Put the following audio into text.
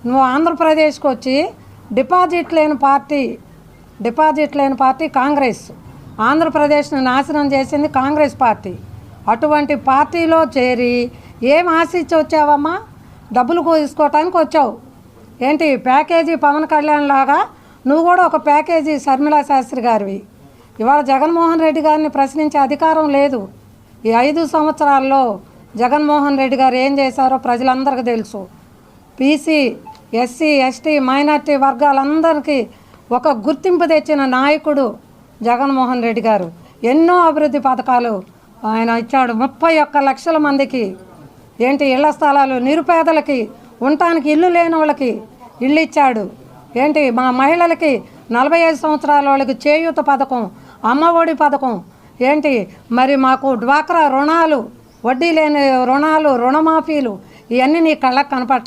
నువ్వు ఆంధ్రప్రదేశ్కి వచ్చి డిపాజిట్ లేని పార్టీ కాంగ్రెస్. ఆంధ్రప్రదేశ్ను నాశనం చేసింది కాంగ్రెస్ పార్టీ. అటువంటి పార్టీలో చేరి ఏం ఆశించి వచ్చావమ్మా? డబ్బులు తీసుకోవటానికి వచ్చావు ఏంటి? ప్యాకేజీ పవన్ కళ్యాణ్ లాగా నువ్వు కూడా ఒక ప్యాకేజీ శర్మిలా శాస్త్రి గారివి. ఇవాళ జగన్మోహన్ రెడ్డి గారిని ప్రశ్నించే అధికారం లేదు. ఈ 5 సంవత్సరాల్లో జగన్మోహన్ రెడ్డి గారు ఏం చేశారో ప్రజలందరికీ తెలుసు. బీసీ, ఎస్సీ, ఎస్టీ, మైనార్టీ వర్గాలందరికీ ఒక గుర్తింపు తెచ్చిన నాయకుడు జగన్మోహన్ రెడ్డి గారు. ఎన్నో అభివృద్ధి పథకాలు ఆయన ఇచ్చాడు. 31 లక్షల మందికి ఏంటి ఇళ్ల స్థలాలు, నిరుపేదలకి ఉండటానికి ఇల్లు లేని వాళ్ళకి ఇల్లు ఇచ్చాడు. ఏంటి మా మహిళలకి 45 సంవత్సరాల వాళ్ళకి చేయూత పథకం, అమ్మఒడి పథకం, ఏంటి మరి మాకు డ్వాక్రా రుణాలు, వడ్డీ లేని రుణాలు, రుణమాఫీలు, ఇవన్నీ నీ కళ్ళకు కనపడ